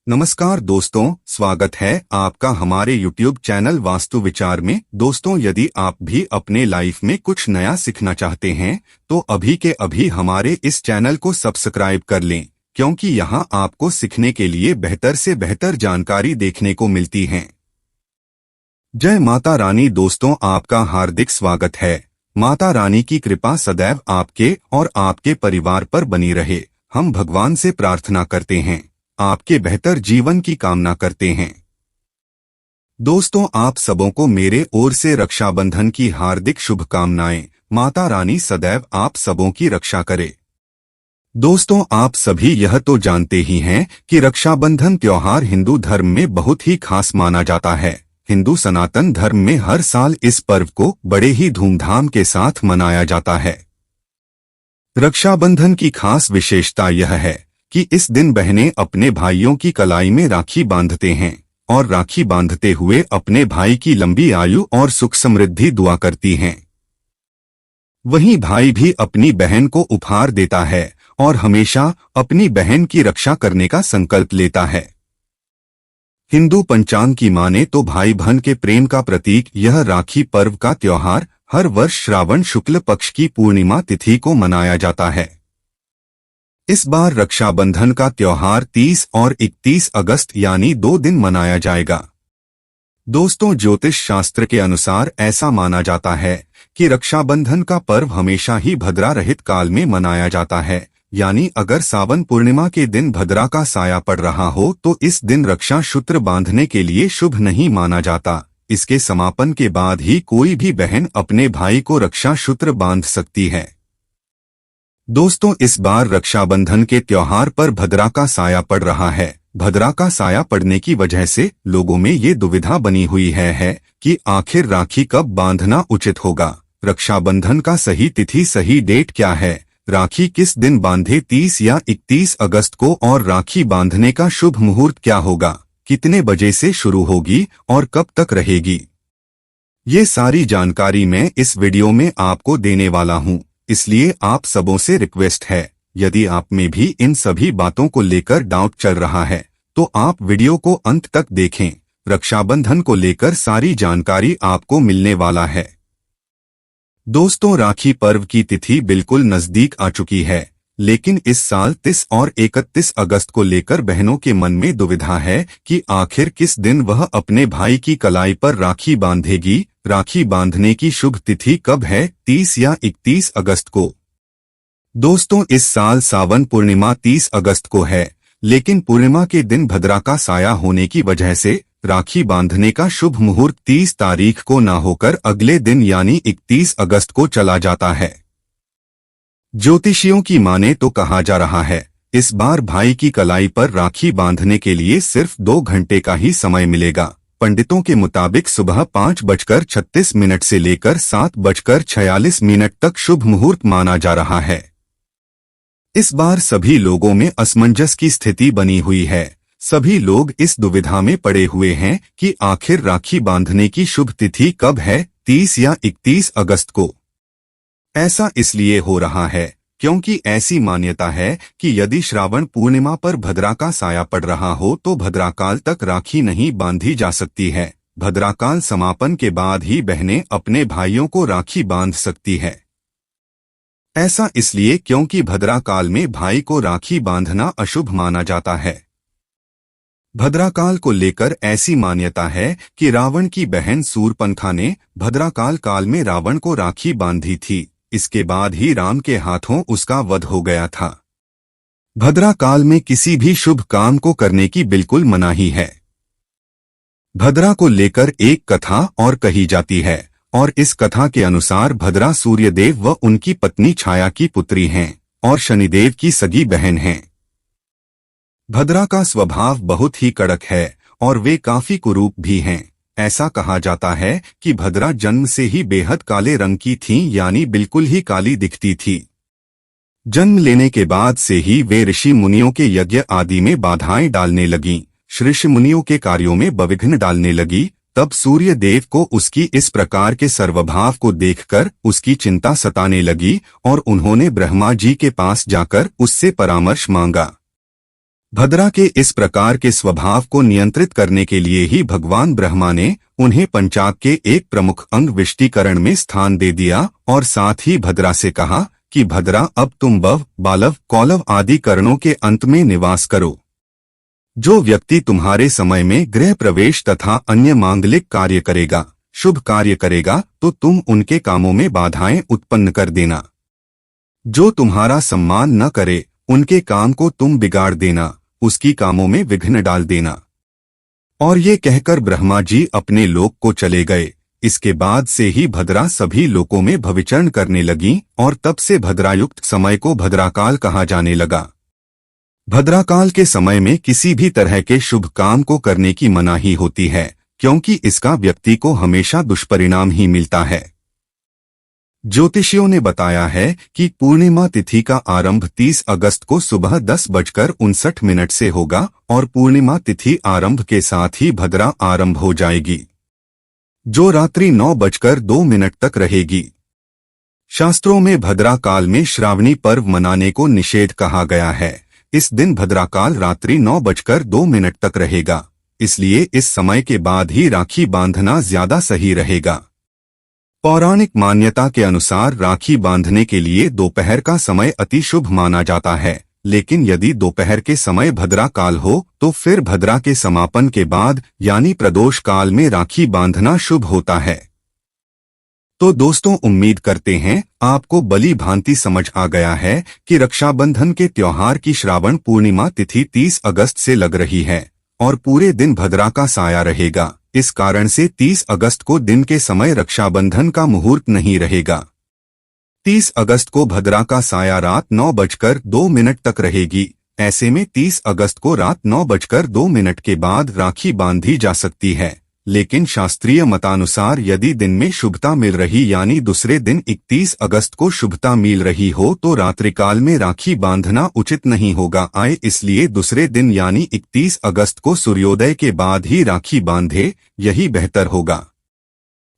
नमस्कार दोस्तों, स्वागत है आपका हमारे YouTube चैनल वास्तु विचार में। दोस्तों, यदि आप भी अपने लाइफ में कुछ नया सीखना चाहते हैं तो अभी के अभी हमारे इस चैनल को सब्सक्राइब कर लें, क्योंकि यहां आपको सीखने के लिए बेहतर से बेहतर जानकारी देखने को मिलती है। जय माता रानी। दोस्तों, आपका हार्दिक स्वागत है। माता रानी की कृपा सदैव आपके और आपके परिवार पर बनी रहे। हम भगवान से प्रार्थना करते हैं, आपके बेहतर जीवन की कामना करते हैं। दोस्तों, आप सबों को मेरे ओर से रक्षाबंधन की हार्दिक शुभकामनाएं। माता रानी सदैव आप सबों की रक्षा करे। दोस्तों, आप सभी यह तो जानते ही हैं कि रक्षाबंधन त्योहार हिंदू धर्म में बहुत ही खास माना जाता है। हिंदू सनातन धर्म में हर साल इस पर्व को बड़े ही धूमधाम के साथ मनाया जाता है। रक्षाबंधन की खास विशेषता यह है कि इस दिन बहनें अपने भाइयों की कलाई में राखी बांधते हैं और राखी बांधते हुए अपने भाई की लंबी आयु और सुख समृद्धि दुआ करती हैं। वहीं भाई भी अपनी बहन को उपहार देता है और हमेशा अपनी बहन की रक्षा करने का संकल्प लेता है। हिंदू पंचांग की माने तो भाई बहन के प्रेम का प्रतीक यह राखी पर्व का त्योहार हर वर्ष श्रावण शुक्ल पक्ष की पूर्णिमा तिथि को मनाया जाता है। इस बार रक्षाबंधन का त्योहार 30 और 31 अगस्त यानी 2 दिन मनाया जाएगा। दोस्तों, ज्योतिष शास्त्र के अनुसार ऐसा माना जाता है कि रक्षाबंधन का पर्व हमेशा ही भद्रा रहित काल में मनाया जाता है, यानी अगर सावन पूर्णिमा के दिन भद्रा का साया पड़ रहा हो तो इस दिन रक्षा सूत्र बांधने के लिए शुभ नहीं माना जाता। इसके समापन के बाद ही कोई भी बहन अपने भाई को रक्षा सूत्र बांध सकती है। दोस्तों, इस बार रक्षाबंधन के त्योहार पर भद्रा का साया पड़ रहा है। भद्रा का साया पड़ने की वजह से लोगों में ये दुविधा बनी हुई है कि आखिर राखी कब बांधना उचित होगा। रक्षाबंधन का सही तिथि, सही डेट क्या है? राखी किस दिन बांधे, 30 या 31 अगस्त को? और राखी बांधने का शुभ मुहूर्त क्या होगा? कितने बजे से शुरू होगी और कब तक रहेगी? ये सारी जानकारी मैं इस वीडियो में आपको देने वाला हूँ। इसलिए आप सबों से रिक्वेस्ट है, यदि आप में भी इन सभी बातों को लेकर डाउट चल रहा है तो आप वीडियो को अंत तक देखें। रक्षाबंधन को लेकर सारी जानकारी आपको मिलने वाला है। दोस्तों, राखी पर्व की तिथि बिल्कुल नजदीक आ चुकी है, लेकिन इस साल 30 और 31 अगस्त को लेकर बहनों के मन में दुविधा है कि आखिर किस दिन वह अपने भाई की कलाई पर राखी बांधेगी। राखी बांधने की शुभ तिथि कब है, 30 या 31 अगस्त को? दोस्तों, इस साल सावन पूर्णिमा 30 अगस्त को है, लेकिन पूर्णिमा के दिन भद्रा का साया होने की वजह से राखी बांधने का शुभ मुहूर्त 30 तारीख को न होकर अगले दिन यानी 31 अगस्त को चला जाता है। ज्योतिषियों की माने तो कहा जा रहा है इस बार भाई की कलाई पर राखी बांधने के लिए सिर्फ 2 घंटे का ही समय मिलेगा। पंडितों के मुताबिक सुबह 5:36 से लेकर 7:46 तक शुभ मुहूर्त माना जा रहा है। इस बार सभी लोगों में असमंजस की स्थिति बनी हुई है। सभी लोग इस दुविधा में पड़े हुए हैं कि आखिर राखी बांधने की शुभ तिथि कब है, 30 या 31 अगस्त को? ऐसा इसलिए हो रहा है क्योंकि ऐसी मान्यता है कि यदि श्रावण पूर्णिमा पर भद्रा का साया पड़ रहा हो तो भद्राकाल तक राखी नहीं बांधी जा सकती है। भद्राकाल समापन के बाद ही बहनें अपने भाइयों को राखी बांध सकती है। ऐसा इसलिए क्योंकि भद्राकाल में भाई को राखी बांधना अशुभ माना जाता है। भद्राकाल को लेकर ऐसी मान्यता है कि रावण की बहन शूर्पणखा ने भद्राकाल काल में रावण को राखी बांधी थी। इसके बाद ही राम के हाथों उसका वध हो गया था। भद्रा काल में किसी भी शुभ काम को करने की बिल्कुल मनाही है। भद्रा को लेकर एक कथा और कही जाती है और इस कथा के अनुसार भद्रा सूर्यदेव व उनकी पत्नी छाया की पुत्री हैं और शनिदेव की सगी बहन हैं। भद्रा का स्वभाव बहुत ही कड़क है और वे काफी कुरूप भी हैं। ऐसा कहा जाता है कि भद्रा जन्म से ही बेहद काले रंग की थीं, यानी बिल्कुल ही काली दिखती थी। जन्म लेने के बाद से ही वे ऋषि मुनियों के यज्ञ आदि में बाधाएं डालने लगीं, ऋषि मुनियों के कार्यों में विघ्न डालने लगी। तब सूर्य देव को उसकी इस प्रकार के सर्वभाव को देखकर उसकी चिंता सताने लगी और उन्होंने ब्रह्मा जी के पास जाकर उससे परामर्श मांगा। भद्रा के इस प्रकार के स्वभाव को नियंत्रित करने के लिए ही भगवान ब्रह्मा ने उन्हें पंचाग के एक प्रमुख अंग विष्टिकरण में स्थान दे दिया और साथ ही भद्रा से कहा कि भद्रा, अब तुम बव, बालव, कौलव आदि करणों के अंत में निवास करो। जो व्यक्ति तुम्हारे समय में गृह प्रवेश तथा अन्य मांगलिक कार्य करेगा, शुभ कार्य करेगा, तो तुम उनके कामों में बाधाएं उत्पन्न कर देना। जो तुम्हारा सम्मान न करे, उनके काम को तुम बिगाड़ देना, उसकी कामों में विघ्न डाल देना। और ये कहकर ब्रह्मा जी अपने लोक को चले गए। इसके बाद से ही भद्रा सभी लोकों में भविचरण करने लगी और तब से भद्रायुक्त समय को भद्राकाल कहा जाने लगा। भद्राकाल के समय में किसी भी तरह के शुभ काम को करने की मनाही होती है, क्योंकि इसका व्यक्ति को हमेशा दुष्परिणाम ही मिलता है। ज्योतिषियों ने बताया है कि पूर्णिमा तिथि का आरंभ 30 अगस्त को सुबह 10:59 से होगा और पूर्णिमा तिथि आरंभ के साथ ही भद्रा आरंभ हो जाएगी, जो रात्रि 9:02 तक रहेगी। शास्त्रों में भद्रा काल में श्रावणी पर्व मनाने को निषेध कहा गया है। इस दिन भद्राकाल रात्रि 9:02 तक रहेगा, इसलिए इस समय के बाद ही राखी बांधना ज्यादा सही रहेगा। पौराणिक मान्यता के अनुसार राखी बांधने के लिए दोपहर का समय अति शुभ माना जाता है, लेकिन यदि दोपहर के समय भद्रा काल हो तो फिर भद्रा के समापन के बाद यानी प्रदोष काल में राखी बांधना शुभ होता है। तो दोस्तों, उम्मीद करते हैं आपको भली भांति समझ आ गया है कि रक्षाबंधन के त्योहार की श्रावण पूर्णिमा तिथि 30 अगस्त से लग रही है और पूरे दिन भद्रा का साया रहेगा। इस कारण से 30 अगस्त को दिन के समय रक्षाबंधन का मुहूर्त नहीं रहेगा। 30 अगस्त को भद्रा का साया रात 9:02 तक रहेगी। ऐसे में 30 अगस्त को रात 9:02 के बाद राखी बांधी जा सकती है, लेकिन शास्त्रीय मतानुसार यदि दिन में शुभता मिल रही यानी दूसरे दिन 31 अगस्त को शुभता मिल रही हो तो रात्रिकाल में राखी बांधना उचित नहीं होगा। इसलिए दूसरे दिन यानी 31 अगस्त को सूर्योदय के बाद ही राखी बांधे, यही बेहतर होगा।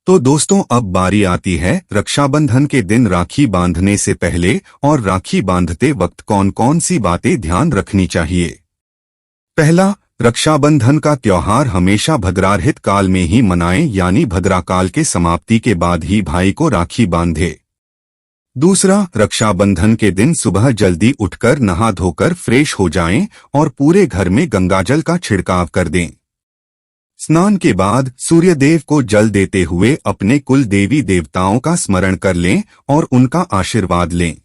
तो दोस्तों, अब बारी आती है रक्षाबंधन के दिन राखी बांधने से पहले और राखी बांधते वक्त कौन कौन सी बातें ध्यान रखनी चाहिए। पहला, रक्षाबंधन का त्योहार हमेशा भद्रारहित काल में ही मनाएं, यानी भद्राकाल के समाप्ति के बाद ही भाई को राखी बांधे। दूसरा, रक्षाबंधन के दिन सुबह जल्दी उठकर नहा धोकर फ्रेश हो जाएं और पूरे घर में गंगाजल का छिड़काव कर दें। स्नान के बाद सूर्यदेव को जल देते हुए अपने कुल देवी देवताओं का स्मरण कर लें और उनका आशीर्वाद लें।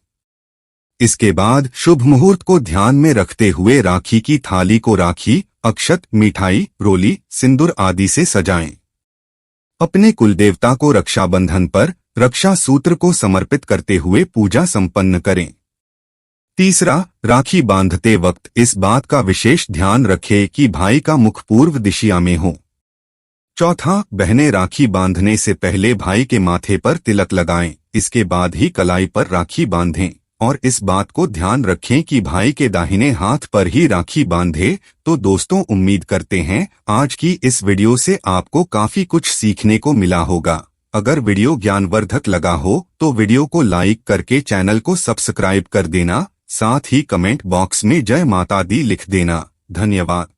इसके बाद शुभ मुहूर्त को ध्यान में रखते हुए राखी की थाली को राखी, अक्षत, मिठाई, रोली, सिंदूर आदि से सजाएं। अपने कुलदेवता को रक्षाबंधन पर रक्षा सूत्र को समर्पित करते हुए पूजा संपन्न करें। तीसरा, राखी बांधते वक्त इस बात का विशेष ध्यान रखें कि भाई का मुख पूर्व दिशा में हो। चौथा, बहनें राखी बांधने से पहले भाई के माथे पर तिलक लगाएं, इसके बाद ही कलाई पर राखी बांधें और इस बात को ध्यान रखें कि भाई के दाहिने हाथ पर ही राखी बांधे। तो दोस्तों, उम्मीद करते हैं आज की इस वीडियो से आपको काफी कुछ सीखने को मिला होगा। अगर वीडियो ज्ञानवर्धक लगा हो तो वीडियो को लाइक करके चैनल को सब्सक्राइब कर देना, साथ ही कमेंट बॉक्स में जय माता दी लिख देना। धन्यवाद।